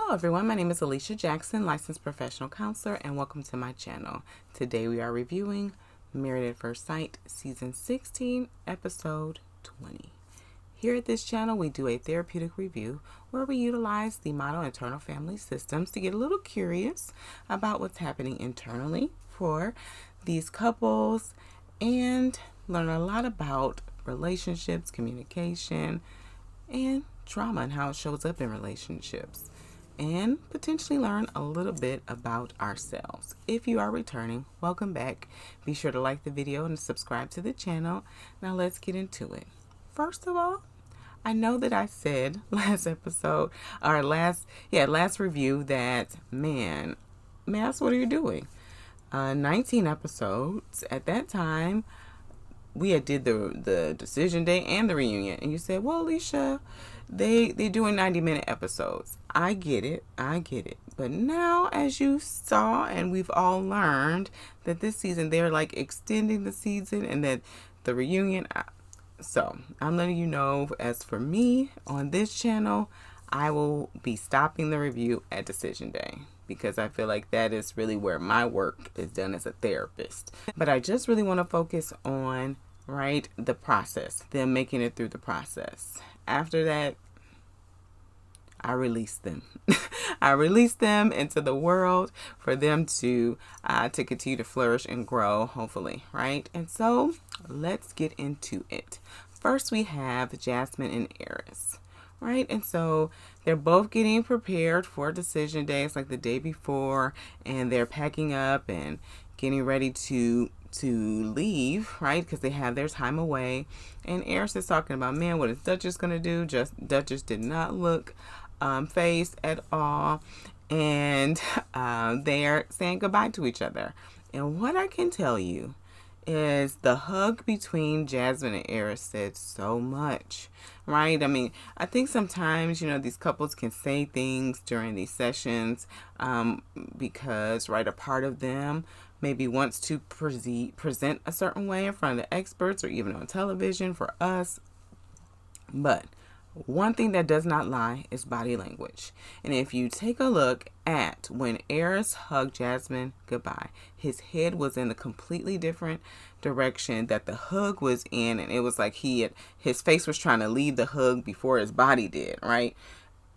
Hello everyone, my name is Alicia Jackson, licensed professional counselor, and welcome to my channel. Today we are reviewing Married at First Sight, Season 16, Episode 20. Here at this channel, we do a therapeutic review where we utilize the model internal family systems to get a little curious about what's happening internally for these couples and learn a lot about relationships, communication, and trauma and how it shows up in relationships, and potentially learn a little bit about ourselves. If you are returning, welcome back. Be sure to like the video and subscribe to the channel. Now let's get into it. First of all, I know that I said last review that, man, Mass, what are you doing? 19 episodes. At that time, we had did the decision day and the reunion, and you said, well, Alicia, they doing 90-minute episodes. I get it. But now, as you saw, and we've all learned that this season they're like extending the season, and that the reunion. So I'm letting you know, as for me on this channel, I will be stopping the review at decision day, because I feel like that is really where my work is done as a therapist. But I just really want to focus on, the process, them making it through the process. After that, I release them. I release them into the world for them to continue to flourish and grow, hopefully, right? And so let's get into it. First, we have Jasmine and Eris. Right, and so they're both getting prepared for decision day. It's like the day before, and they're packing up and getting ready to leave, right? Because they have their time away. And Eris is talking about, man, what is Duchess gonna do? Duchess did not look phased at all, and they're saying goodbye to each other. And what I can tell you is the hug between Jasmine and Eris said so much, right? I mean, I think sometimes, these couples can say things during these sessions because, a part of them maybe wants to present a certain way in front of the experts or even on television for us. But one thing that does not lie is body language. And if you take a look at when Eris hugged Jasmine goodbye, his head was in a completely different direction that the hug was in, and it was like his face was trying to leave the hug before his body did, right?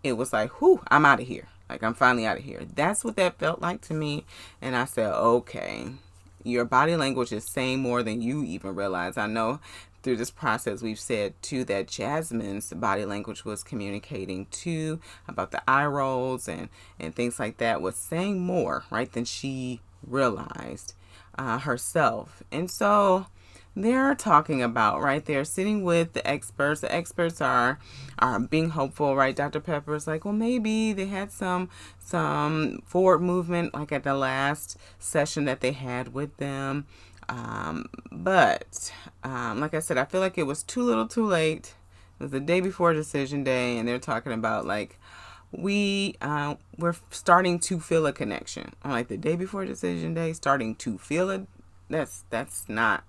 It was like, whew, I'm out of here. Like, I'm finally out of here. That's what that felt like to me. And I said, okay, your body language is saying more than you even realize. I know through this process, we've said too that Jasmine's body language was communicating too about the eye rolls and things like that, was saying more, than she realized herself. And so they're talking about, they're sitting with the experts. The experts are being hopeful, right? Dr. Pepper's like, well, maybe they had some forward movement, like at the last session that they had with them. But like I said, I feel like it was too little too late. It was the day before decision day, and they're talking about we're starting to feel a connection. Like the day before decision day, starting to feel it. That's not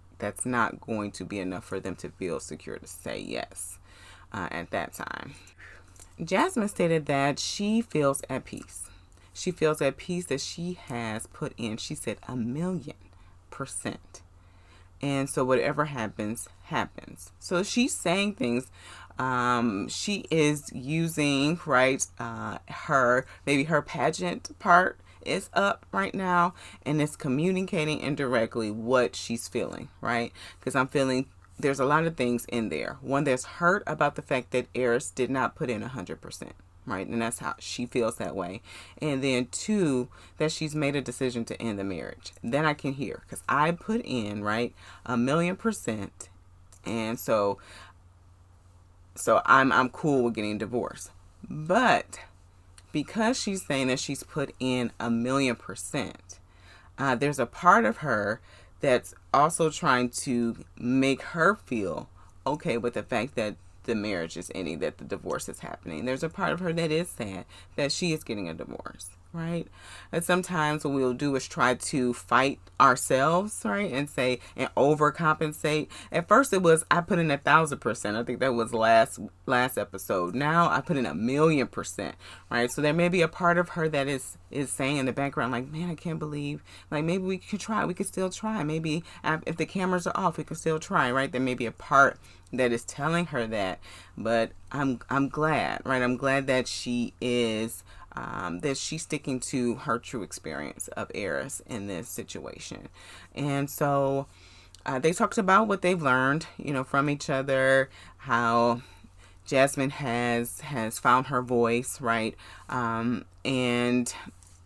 going to be enough for them to feel secure to say yes at that time. Jasmine stated that she feels at peace. She feels at peace that she has put in, she said, 1,000,000%. And so whatever happens. So she's saying things. She is using, her pageant part is up right now, and it's communicating indirectly what she's feeling, right? Because I'm feeling there's a lot of things in there. One, there's hurt about the fact that Eris did not put in 100%. Right, and that's how she feels that way. And then two, that she's made a decision to end the marriage. Then I can hear, because I put in 1,000,000%, and so I'm cool with getting divorced. But because she's saying that she's put in 1,000,000%, there's a part of her that's also trying to make her feel okay with the fact that the marriage is ending, that the divorce is happening. There's a part of her that is sad that she is getting a divorce. right? And sometimes what we'll do is try to fight ourselves, right? And say, and overcompensate. At first it was, I put in 1,000%. I think that was last episode. Now I put in 1,000,000%, right? So there may be a part of her that is saying in the background, like, man, I can't believe, like, maybe we could try. We could still try. Maybe if the cameras are off, we could still try, right? There may be a part that is telling her that, but I'm glad, right? I'm glad that she is that she's sticking to her true experience of Eris in this situation. And so they talked about what they've learned, from each other, how Jasmine has found her voice, right? And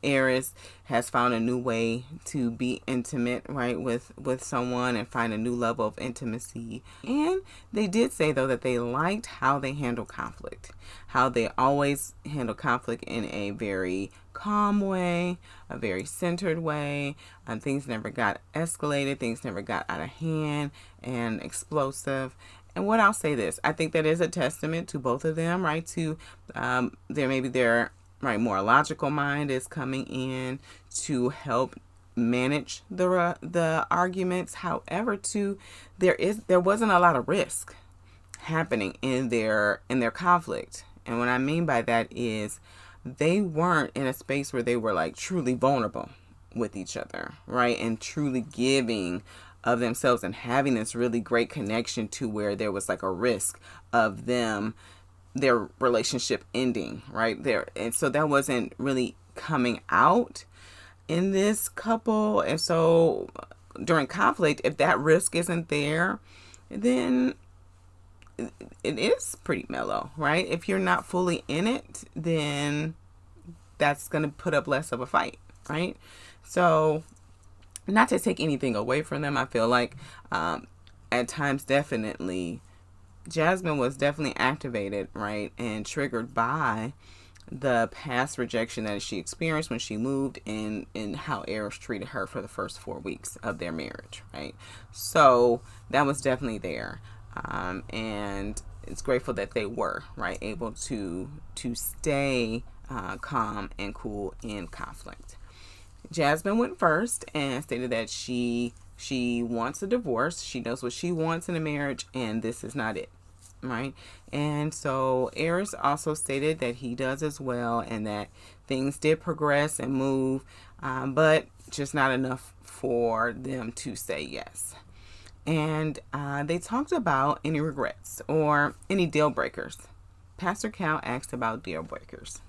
Eris has found a new way to be intimate, right, with someone and find a new level of intimacy. And they did say, though, that they liked how they handle conflict, how they always handle conflict in a very calm way, a very centered way. Things never got escalated, things never got out of hand and explosive. And what I'll say this, I think that is a testament to both of them, right? To their more logical mind is coming in to help manage the arguments. However, there wasn't a lot of risk happening in their conflict. And what I mean by that is they weren't in a space where they were like truly vulnerable with each other, right? And truly giving of themselves and having this really great connection to where there was like a risk of their relationship ending right there. And so that wasn't really coming out in this couple. And so during conflict, if that risk isn't there, then it is pretty mellow, right? If you're not fully in it, then that's going to put up less of a fight, right? So not to take anything away from them, I feel like at times definitely Jasmine was definitely activated, right, and triggered by the past rejection that she experienced when she moved and how Eris treated her for the first 4 weeks of their marriage, right? So that was definitely there. And it's grateful that they were, right, able to stay calm and cool in conflict. Jasmine went first and stated that she wants a divorce. She knows what she wants in a marriage, and this is not it, right? And so Eris also stated that he does as well, and that things did progress and move, but just not enough for them to say yes. And they talked about any regrets or any deal breakers. Pastor Cal asked about deal breakers,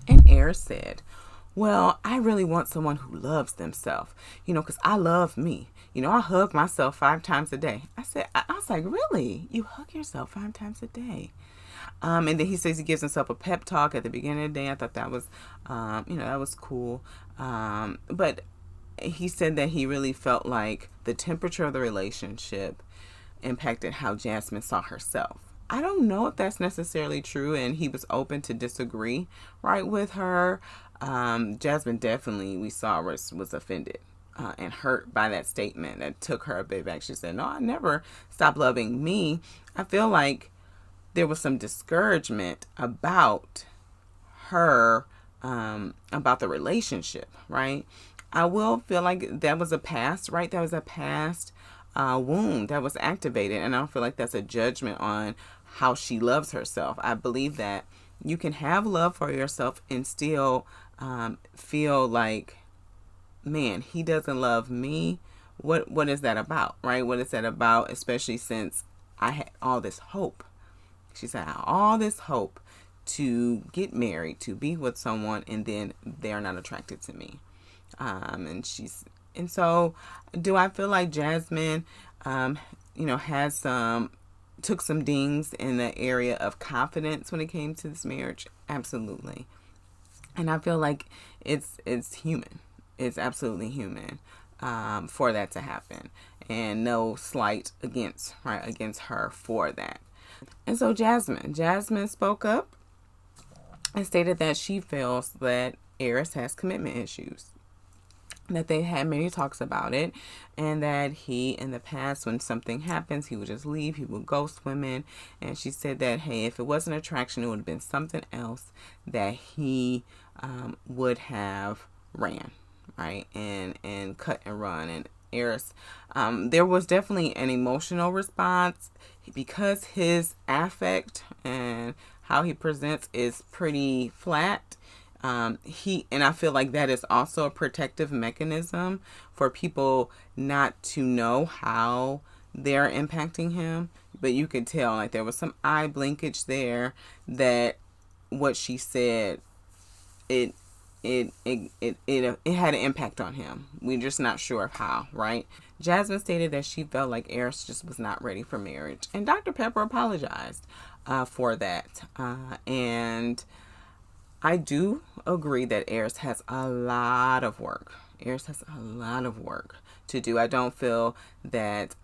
and Eris said, well, I really want someone who loves themselves, because I love me. I hug myself 5 times a day. I was like, really? You hug yourself 5 times a day? And then he says he gives himself a pep talk at the beginning of the day. I thought that was, that was cool. But he said that he really felt like the temperature of the relationship impacted how Jasmine saw herself. I don't know if that's necessarily true, and he was open to disagree, right, with her. Jasmine definitely, we saw, was offended and hurt by that statement. That took her a bit back. She said, no, I never stopped loving me. I feel like there was some discouragement about her, about the relationship, right? I will feel like that was a past, right? That was a past wound that was activated. And I don't feel like that's a judgment on how she loves herself. I believe that you can have love for yourself and still feel like, man, he doesn't love me. What is that about, right? What is that about, especially since I had all this hope. She said, I had all this hope to get married, to be with someone, and then they're not attracted to me. And so do I feel like Jasmine, took some dings in the area of confidence when it came to this marriage? Absolutely. And I feel like it's human. It's absolutely human for that to happen, and no slight against her for that. And so Jasmine spoke up and stated that she feels that Eris has commitment issues. that they had many talks about it, and that he, in the past, when something happens, he would just leave, he would ghost women. And she said that, hey, if it wasn't attraction, it would have been something else that he would have ran, right, and cut and run. And Eris, there was definitely an emotional response because his affect and how he presents is pretty flat. And I feel like that is also a protective mechanism for people not to know how they're impacting him. But you could tell, like, there was some eye blinkage there, that what she said, it had an impact on him. We're just not sure of how, right? Jasmine stated that she felt like Eris just was not ready for marriage, and Dr. Pepper apologized for that. And I do agree that Eris has a lot of work. Eris has a lot of work to do. I don't feel that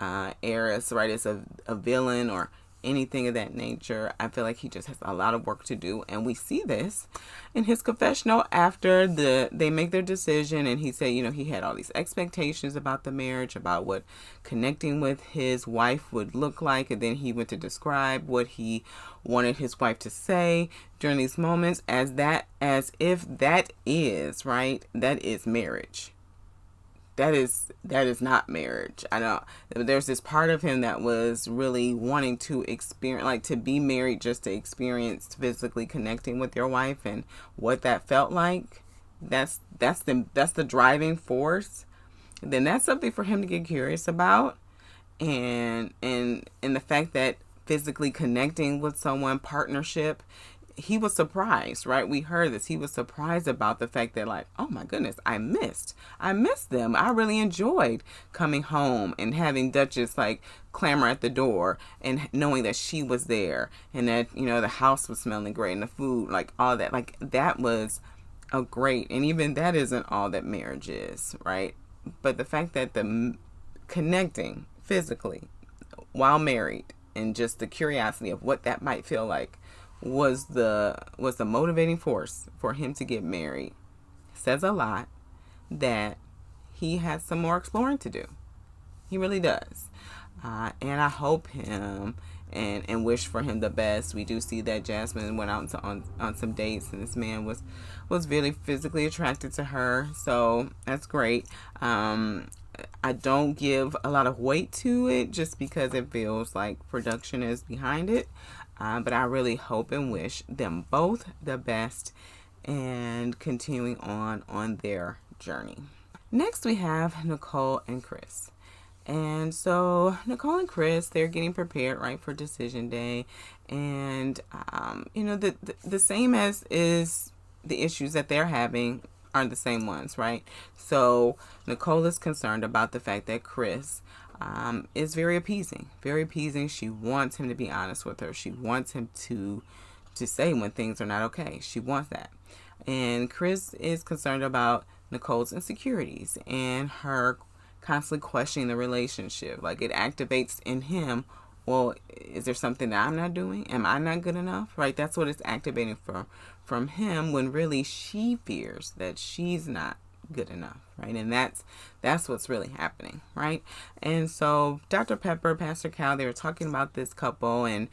Eris, right, is a villain or anything of that nature. I feel like he just has a lot of work to do, and we see this in his confessional after they make their decision. And he said, he had all these expectations about the marriage, about what connecting with his wife would look like, and then he went to describe what he wanted his wife to say during these moments, as if that is right, that is marriage. That is not marriage. I know there's this part of him that was really wanting to experience, like, to be married just to experience physically connecting with your wife and what that felt like. That's the driving force. Then that's something for him to get curious about, and the fact that physically connecting with someone, partnership, he was surprised, right? We heard this. He was surprised about the fact that, like, oh my goodness, I missed them. I really enjoyed coming home and having Duchess, like, clamor at the door and knowing that she was there, and that, the house was smelling great and the food, like, all that. Like, that was a great, and even that isn't all that marriage is, right? But the fact that the connecting physically while married, and just the curiosity of what that might feel like, was the motivating force for him to get married, says a lot that he has some more exploring to do. He really does. And I hope him and wish for him the best. We do see that Jasmine went out on some dates, and this man was really physically attracted to her. So that's great. I don't give a lot of weight to it just because it feels like production is behind it. But I really hope and wish them both the best and continuing on their journey. Next, we have Nicole and Chris. And so Nicole and Chris, they're getting prepared, right, for decision day. And, the same as is the issues that they're having are the same ones, right? So Nicole is concerned about the fact that Chris is very appeasing. Very appeasing. She wants him to be honest with her. She wants him to say when things are not okay. She wants that. And Chris is concerned about Nicole's insecurities and her constantly questioning the relationship. Like, it activates in him, well, is there something that I'm not doing? Am I not good enough? Right? That's what it's activating from him, when really she fears that she's not good enough, right? And that's what's really happening, right? And so Dr. Pepper, Pastor Cal, they were talking about this couple, and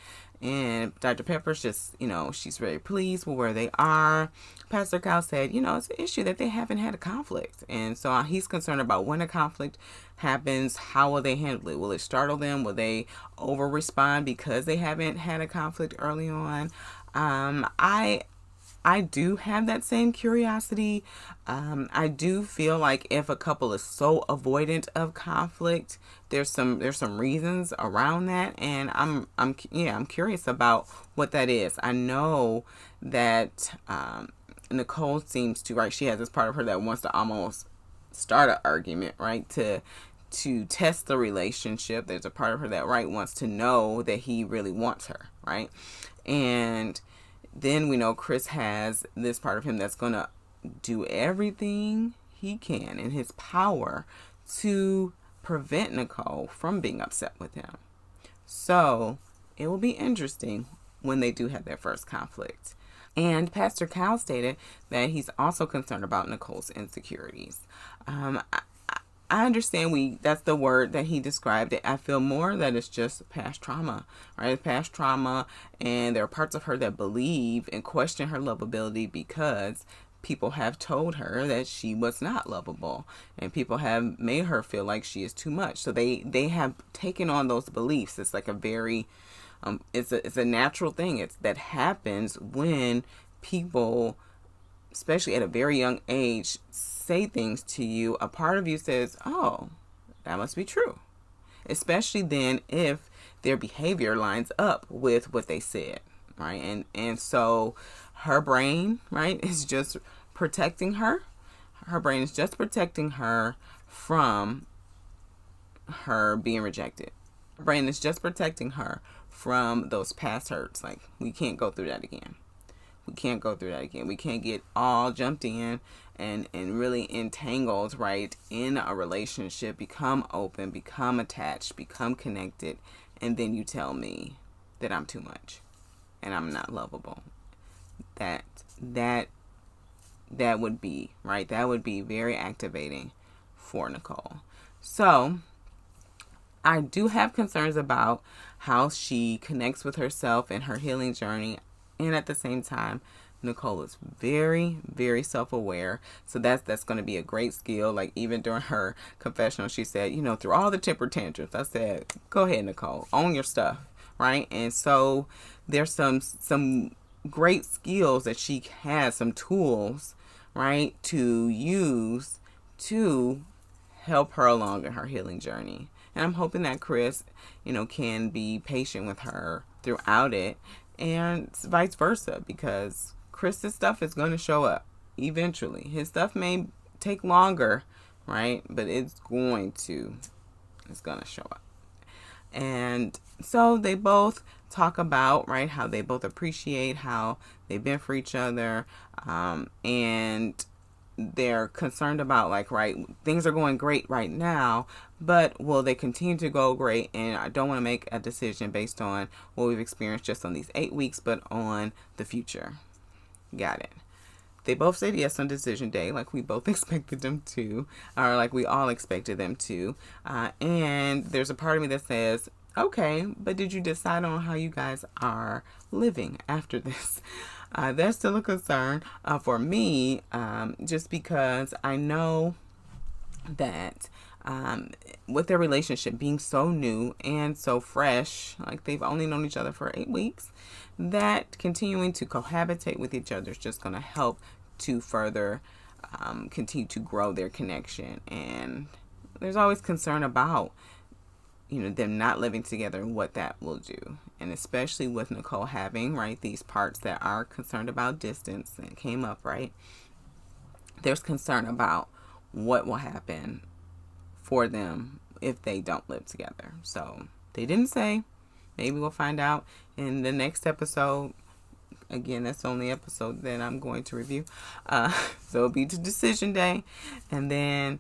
Dr. Pepper's just, she's very pleased with where they are. Pastor Cal said, it's an issue that they haven't had a conflict. And so he's concerned about when a conflict happens, how will they handle it? Will it startle them? Will they over respond because they haven't had a conflict early on? I do have that same curiosity. I do feel like if a couple is so avoidant of conflict, there's some reasons around that, and I'm curious about what that is. I know that Nicole seems to, right, she has this part of her that wants to almost start an argument, right, to test the relationship. There's a part of her that, right, wants to know that he really wants her, right? And then we know Chris has this part of him that's going to do everything he can in his power to prevent Nicole from being upset with him. So it will be interesting when they do have their first conflict. And Pastor Cal stated that he's also concerned about Nicole's insecurities. I understand that's the word that he described it. I feel more that it's just past trauma, right? It's past trauma, and there are parts of her that believe and question her lovability because people have told her that she was not lovable, and people have made her feel like she is too much. So they have taken on those beliefs. It's like a very it's a natural thing. That happens when people, especially at a very young age, say things to you. A part of you says, oh, that must be true. Especially then if their behavior lines up with what they said, right? And so her brain, right, is just protecting her. Her brain is just protecting her from her being rejected. Her brain is just protecting her from those past hurts. Like, we can't go through that again. We can't go through that again. We can't get all jumped in and really entangled, right, in a relationship, become open, become attached, become connected, and then you tell me that I'm too much and I'm not lovable. That would be, right, that would be very activating for Nicole. So I do have concerns about how she connects with herself and her healing journey. And at the same time, Nicole is very, very self-aware. So that's going to be a great skill. Like, even during her confessional, she said, through all the temper tantrums, I said, go ahead, Nicole, own your stuff, right? And so there's some great skills that she has, some tools, right, to use to help her along in her healing journey. And I'm hoping that Chris, can be patient with her throughout it, and vice versa, because Chris's stuff is going to show up eventually. His stuff may take longer, right? But it's going to show up. And so they both talk about, right, how they both appreciate how they've been for each other, and they're concerned about, like, right, things are going great right now, but will they continue to go great? And I don't want to make a decision based on what we've experienced just on these 8 weeks, but on the future. Got it. They both said yes on decision day, like we both expected them to, or like we all expected them to. And there's a part of me that says, okay, but did you decide on how you guys are living after this? That's still a concern for me, just because I know that with their relationship being so new and so fresh, like they've only known each other for 8 weeks, that continuing to cohabitate with each other is just going to help to further continue to grow their connection. And there's always concern about them not living together and what that will do. And especially with Nicole having, right, these parts that are concerned about distance that came up, right? There's concern about what will happen for them if they don't live together. So they didn't say. Maybe we'll find out in the next episode. Again, that's the only episode that I'm going to review. So it'll be to decision day. And then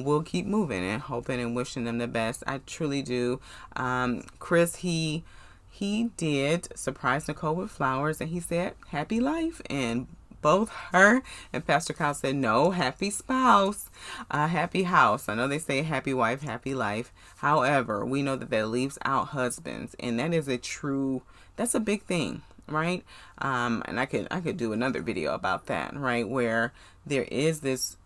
we'll keep moving and hoping and wishing them the best. I truly do. Chris, he did surprise Nicole with flowers. And he said, happy life. And both her and Pastor Kyle said, no, happy spouse, happy house. I know they say happy wife, happy life. However, we know that leaves out husbands. And that is that's a big thing. Right. And I could do another video about that, right, where there is this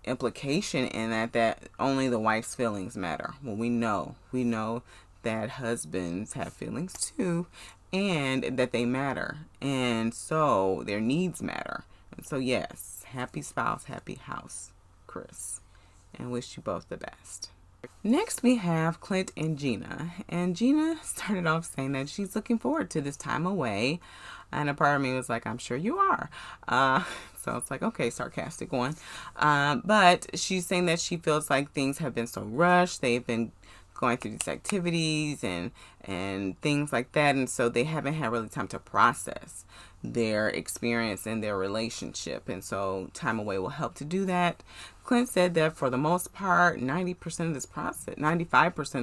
implication in that only the wife's feelings matter. Well, we know that husbands have feelings too, and that they matter, and so their needs matter. And so yes, happy spouse, happy house, Chris, and wish you both the best. Next, we have Clint and Gina. And Gina started off saying that she's looking forward to this time away. And a part of me was like, I'm sure you are. So it's like, okay, sarcastic one. But she's saying that she feels like things have been so rushed. They've been going through these activities and things like that. And so they haven't had really time to process their experience in their relationship. And so time away will help to do that. Clint said that for the most part, 95% of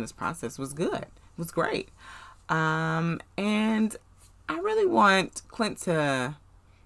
this process was good, was great. And I really want Clint to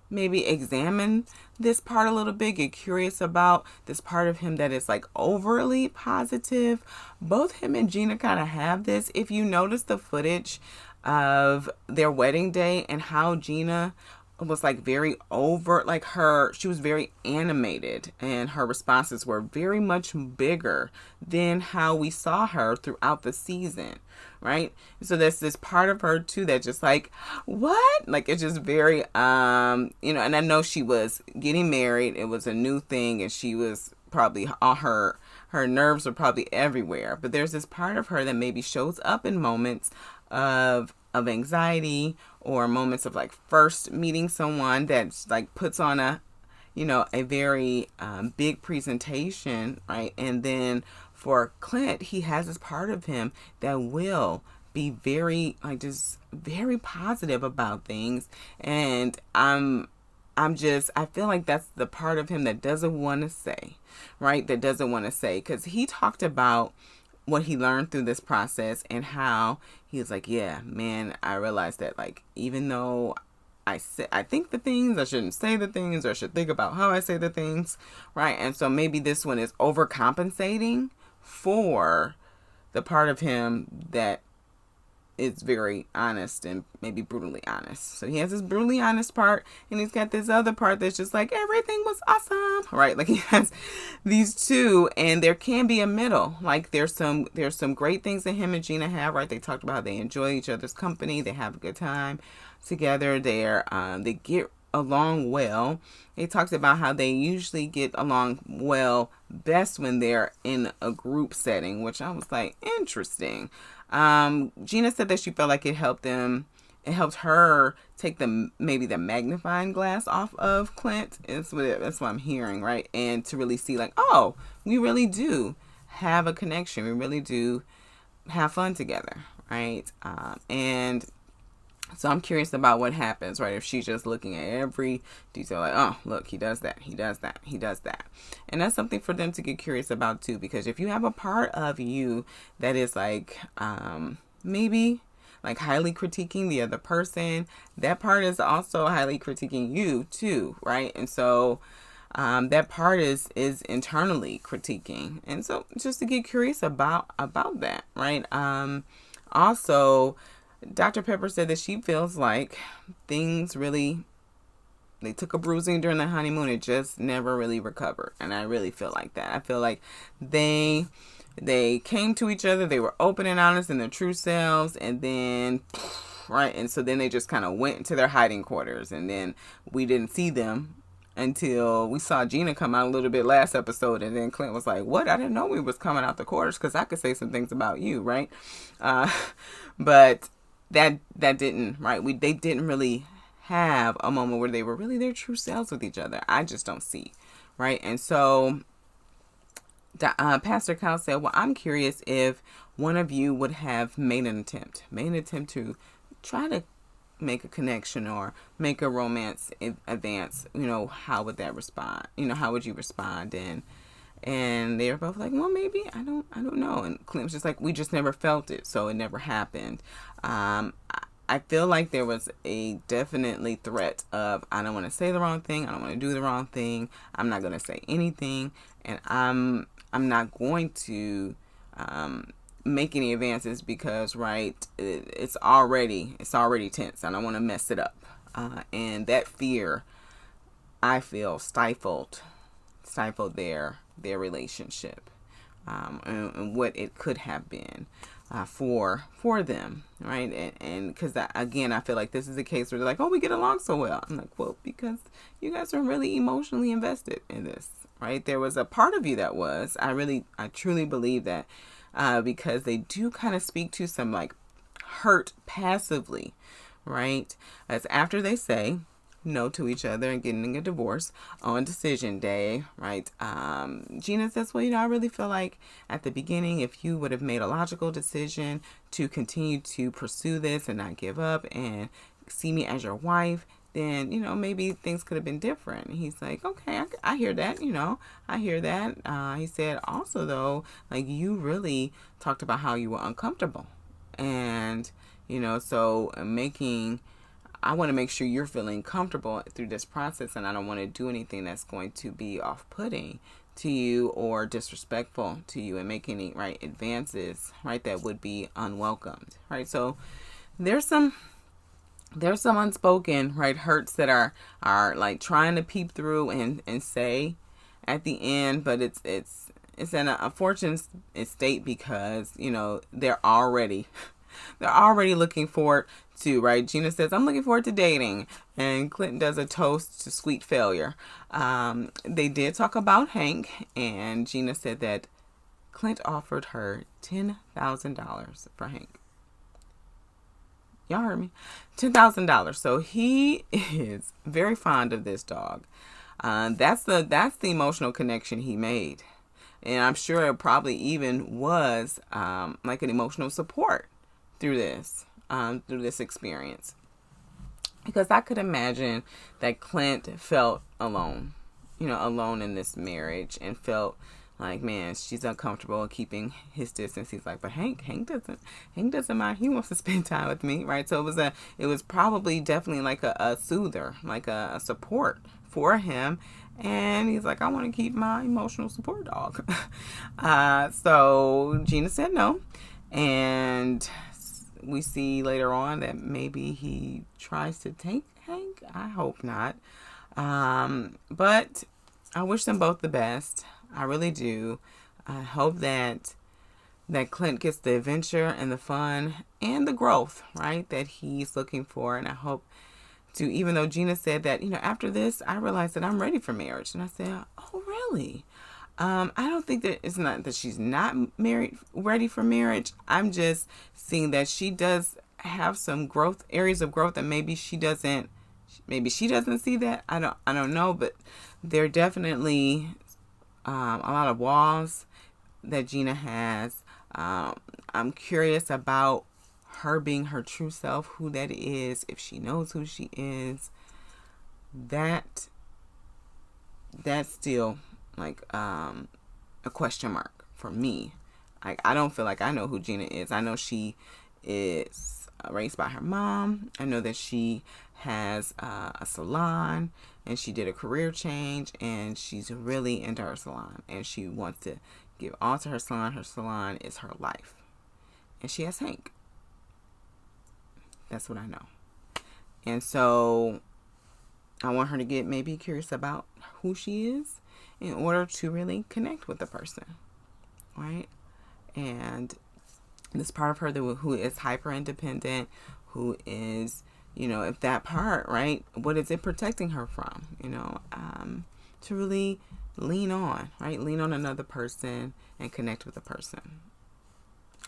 maybe examine this part a little bit, get curious about this part of him that is like overly positive. Both him and Gina kind of have this. If you notice the footage of their wedding day and how Gina was like very over, like she was very animated and her responses were very much bigger than how we saw her throughout the season, right? So there's this part of her too that just like, what? Like it's just very, and I know she was getting married. It was a new thing and she was probably all her nerves were probably everywhere. But there's this part of her that maybe shows up in moments of anxiety or moments of like first meeting someone that's like puts on a very big presentation, right? And then for Clint, he has this part of him that will be very like just very positive about things. And I feel like that's the part of him that doesn't want to say, right? That doesn't want to say, because he talked about what he learned through this process and how he was like, yeah, man, I realized that like, even though I think the things, I shouldn't say the things, or I should think about how I say the things, right? And so maybe this one is overcompensating for the part of him that is very honest and maybe brutally honest. So he has this brutally honest part, and he's got this other part that's just like, everything was awesome, right? Like he has these two, and there can be a middle. Like there's some great things that him and Gina have, right? They talked about how they enjoy each other's company, they have a good time together, they get along well. They talked about how they usually get along well best when they're in a group setting, which I was like, interesting. Gina said that she felt like it helped her take maybe the magnifying glass off of Clint. That's what I'm hearing, right? And to really see like, oh, we really do have a connection. We really do have fun together, right? And so I'm curious about what happens, right? If she's just looking at every detail, like, oh, look, he does that, he does that, he does that. And that's something for them to get curious about too, because if you have a part of you that is like, maybe like highly critiquing the other person, that part is also highly critiquing you too, right? And so that part is internally critiquing. And so just to get curious about that, right? Also, Dr. Pepper said that she feels like things really, they took a bruising during the honeymoon. It just never really recovered. And I really feel like that. I feel like they came to each other. They were open and honest in their true selves. And then, right. And so then they just kind of went into their hiding quarters. And then we didn't see them until we saw Gina come out a little bit last episode. And then Clint was like, what? I didn't know we was coming out the quarters because I could say some things about you, right? But that didn't, right? They didn't really have a moment where they were really their true selves with each other. I just don't see, right? And so Pastor Kyle said, well, I'm curious if one of you would have made an attempt to try to make a connection or make a romance advance. How would that respond? How would you respond? And they were both like, well, maybe, I don't know. And Clint was just like, we just never felt it, so it never happened. I feel like there was a definitely threat of, I don't want to say the wrong thing. I don't want to do the wrong thing. I'm not going to say anything. And I'm not going to make any advances because, right, it's already tense. I don't want to mess it up. And that fear, I feel, stifled their relationship, and what it could have been for them, right? And because again, I feel like this is a case where they're like, oh, we get along so well. I'm like, well, because you guys are really emotionally invested in this, right? There was a part of you that was. I truly believe that, because they do kind of speak to some like hurt passively, right? That's after they say no to each other and getting a divorce on decision day, right? Gina says, well, I really feel like at the beginning, if you would have made a logical decision to continue to pursue this and not give up and see me as your wife, then, maybe things could have been different. And he's like, okay, I hear that, I hear that. He said also, though, like, you really talked about how you were uncomfortable. And, so making I want to make sure you're feeling comfortable through this process, and I don't want to do anything that's going to be off-putting to you or disrespectful to you and make any advances that would be unwelcomed. So there's some unspoken hurts that are like trying to peep through and say at the end, but it's in an unfortunate state because they're already looking forward to, Gina says, I'm looking forward to dating. And Clinton does a toast to sweet failure. They did talk about Hank. And Gina said that Clint offered her $10,000 for Hank. Y'all heard me? $10,000. So he is very fond of this dog. That's the emotional connection he made. And I'm sure it probably even was like an emotional support through this experience, because I could imagine that Clint felt alone in this marriage, and felt like, man, she's uncomfortable keeping his distance. He's like, but Hank doesn't mind. He wants to spend time with me, right? So it was probably definitely like a soother, like a support for him. And he's like, I want to keep my emotional support dog. So Gina said no. And we see later on that maybe he tries to take Hank. I hope not. But I wish them both the best. I really do. I hope that Clint gets the adventure and the fun and the growth, that he's looking for. And I hope to, even though Gina said that, after this, I realized that I'm ready for marriage. And I said, oh, really? I don't think that it's not that she's not ready for marriage. I'm just seeing that she does have some areas of growth, and maybe she doesn't see that. I don't know, but there are definitely a lot of walls that Gina has. I'm curious about her being her true self, who that is, if she knows who she is. That's still like a question mark for me. I don't feel like I know who Gina is. I know she is raised by her mom. I know that she has a salon, and she did a career change, and she's really into her salon, and she wants to give all to her salon. Her salon is her life, and she has Hank. That's what I know. And so I want her to get maybe curious about who she is in order to really connect with the person, right? And this part of her who is hyper independent, who is, if that part, right, what is it protecting her from, to really lean on, right? Lean on another person and connect with a person.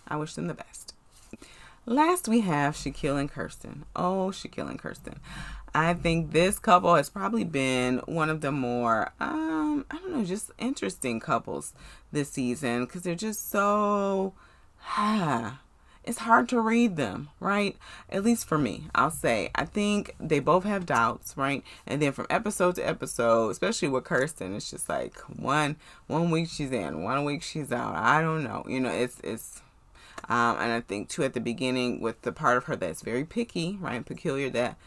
I wish them the best. Last, we have Shaquille and Kirsten. Oh, Shaquille and Kirsten. I think this couple has probably been one of the more, just interesting couples this season, because they're just so, it's hard to read them, right? At least for me, I'll say. I think they both have doubts, right? And then from episode to episode, especially with Kirsten, it's just like one week she's in, 1 week she's out. I don't know. It's and I think too, at the beginning, with the part of her that's very picky, right, peculiar, that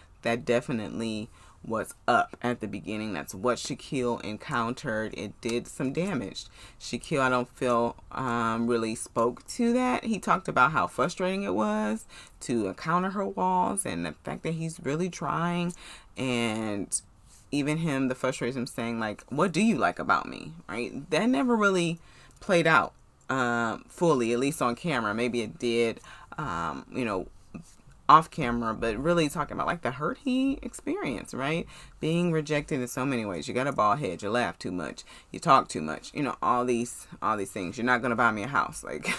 definitely was up at the beginning. That's what Shaquille encountered. It did some damage. Shaquille, I don't feel really spoke to that. He talked about how frustrating it was to encounter her walls, and the fact that he's really trying, and even him, the frustration, saying like, what do you like about me, right? That never really played out fully, at least on camera. Maybe it did, off camera, but really talking about like the hurt he experienced, right? Being rejected in so many ways. You got a bald head, you laugh too much, you talk too much, all these things. You're not going to buy me a house. Like,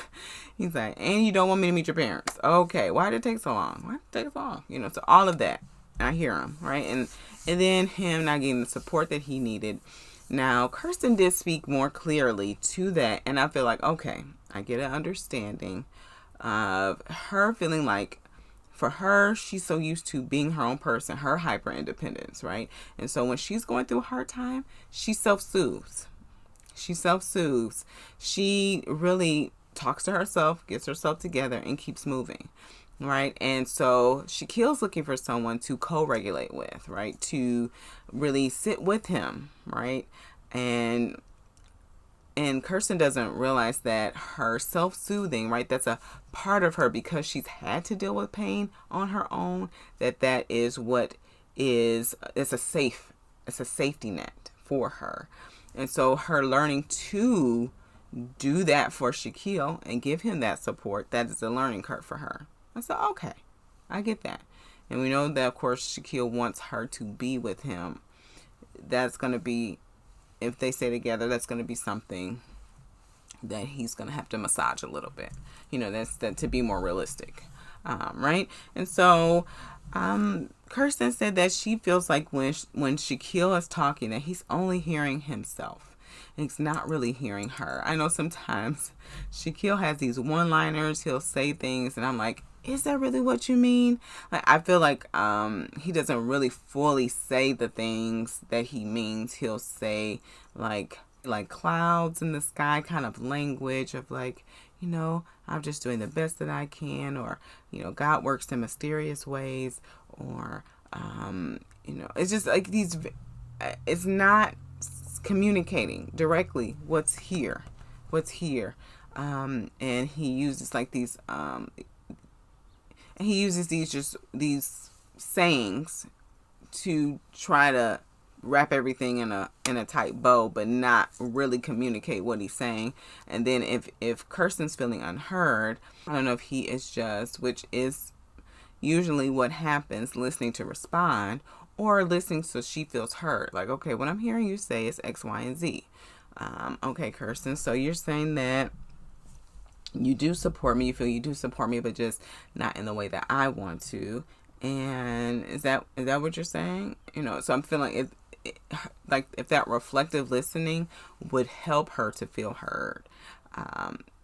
he's like, and you don't want me to meet your parents. Okay, why did it take so long? Why did it take so long? So all of that, I hear him, right? And then him not getting the support that he needed. Now, Kirsten did speak more clearly to that, and I feel like, okay, I get an understanding of her feeling like, for her, she's so used to being her own person, her hyper independence, right? And so when she's going through a hard time, she self-soothes. She really talks to herself, gets herself together, and keeps moving. right? And so Shaquille's looking for someone to co-regulate with, right? To really sit with him, right? And Kirsten doesn't realize that her self-soothing, right? That's a part of her, because she's had to deal with pain on her own. That is what is, it's a safety net for her. And so her learning to do that for Shaquille and give him that support, that is a learning curve for her. I said, okay, I get that. And we know that, of course, Shaquille wants her to be with him. That's going to be, if they stay together, that's going to be something that he's going to have to massage a little bit. That's that, to be more realistic. Right? And so Kirsten said that she feels like when Shaquille is talking, that he's only hearing himself. He's not really hearing her. I know sometimes Shaquille has these one-liners. He'll say things, and I'm like, is that really what you mean? Like, I feel like he doesn't really fully say the things that he means. He'll say like clouds in the sky kind of language of like, I'm just doing the best that I can, or God works in mysterious ways, or it's just like these. It's not communicating directly what's here, and he uses like these. And he uses these sayings to try to wrap everything in a tight bow, but not really communicate what he's saying. And then if Kirsten's feeling unheard, I don't know if he is just, which is usually what happens, listening to respond, or listening so she feels heard. Like, okay, what I'm hearing you say is X, Y, and Z. Okay, Kirsten, so you're saying that you do support me, you feel you do support me, but just not in the way that I want to. And is that what you're saying? So I'm feeling like if that reflective listening would help her to feel heard.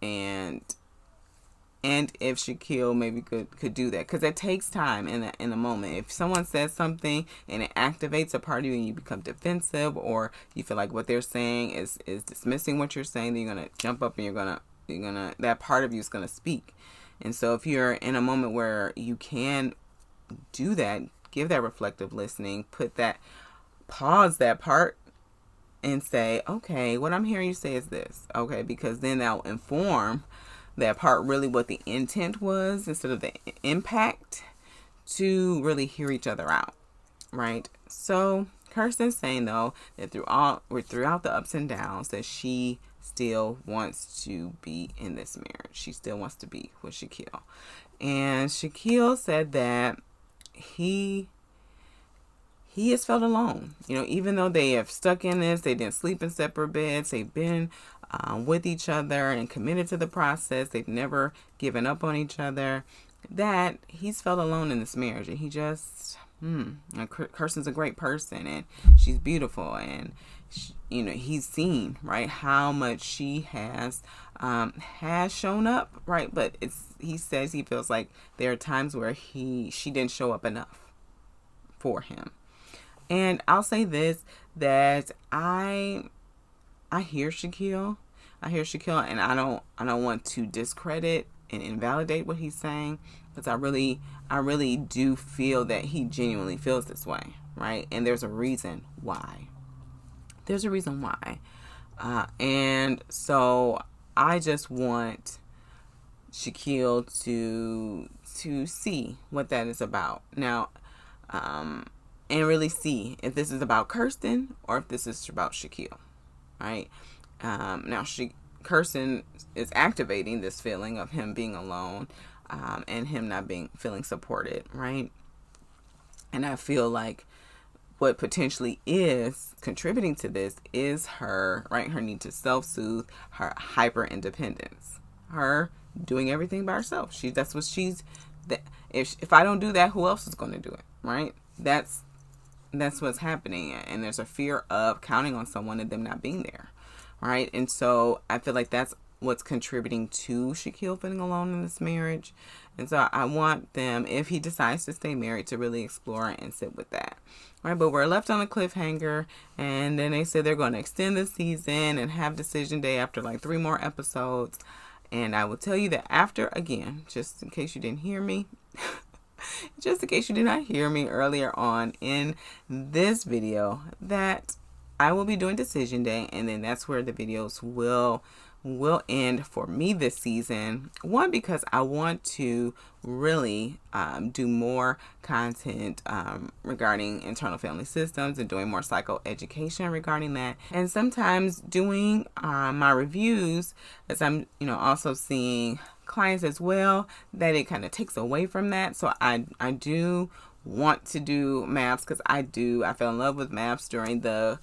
And if Shaquille maybe could do that, because it takes time in a moment. If someone says something and it activates a part of you and you become defensive, or you feel like what they're saying is dismissing what you're saying, then you're gonna jump up and you're gonna that part of you is gonna speak. And so if you're in a moment where you can do that, give that reflective listening, pause that part and say, okay, what I'm hearing you say is this. Okay, because then that'll inform that part really what the intent was, instead of the impact, to really hear each other out, right? So Kirsten's saying, though, that throughout the ups and downs, that she still wants to be in this marriage. She still wants to be with Shaquille. And Shaquille said that he has felt alone. Even though they have stuck in this, they didn't sleep in separate beds, they've been with each other and committed to the process, they've never given up on each other, that he's felt alone in this marriage. And he just, Kirsten's a great person, and she's beautiful, and he's seen, right, how much she has shown up, right? But he says he feels like there are times where she didn't show up enough for him. And I'll say this, that I hear Shaquille, and I don't want to discredit and invalidate what he's saying, because I really do feel that he genuinely feels this way, right? And there's a reason why. And so I just want Shaquille to see what that is about now, and really see if this is about Kirsten or if this is about Shaquille, right? Now Kirsten is activating this feeling of him being alone, and him not feeling supported, right? And I feel like what potentially is contributing to this is her need to self-soothe, her hyper independence, her doing everything by herself. If I don't do that, who else is going to do it, right? That's what's happening. And there's a fear of counting on someone and them not being there, right? And so I feel like that's what's contributing to Shaquille feeling alone in this marriage. And so I want them, if he decides to stay married, to really explore and sit with that, right? But we're left on a cliffhanger, and then they said they're going to extend the season and have decision day after like 3 more episodes. And I will tell you that after, again, just in case you didn't hear me, just in case you did not hear me earlier on in this video, that I will be doing decision day, and then that's where the videos will end for me this season. One, because I want to really do more content regarding internal family systems and doing more psychoeducation regarding that, and sometimes doing my reviews, as I'm also seeing clients as well, that it kind of takes away from that. So I do want to do maps, because I fell in love with maps during the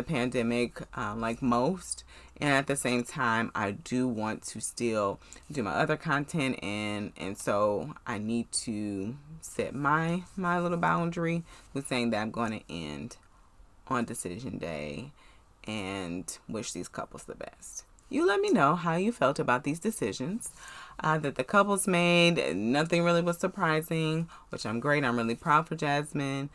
pandemic, like most. And at the same time, I do want to still do my other content, and so I need to set my little boundary with saying that I'm going to end on decision day and wish these couples the best. You let me know how you felt about these decisions that the couples made. Nothing really was surprising, which I'm great. I'm really proud for Jasmine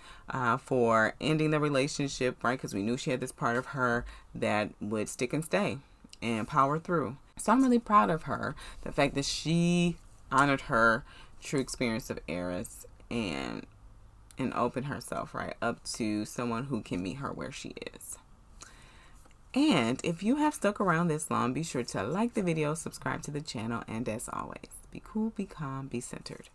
for ending the relationship, right? Because we knew she had this part of her that would stick and stay and power through. So I'm really proud of her. The fact that she honored her true experience of Eris and opened herself right up to someone who can meet her where she is. And if you have stuck around this long, be sure to like the video, subscribe to the channel, and as always, be cool, be calm, be centered.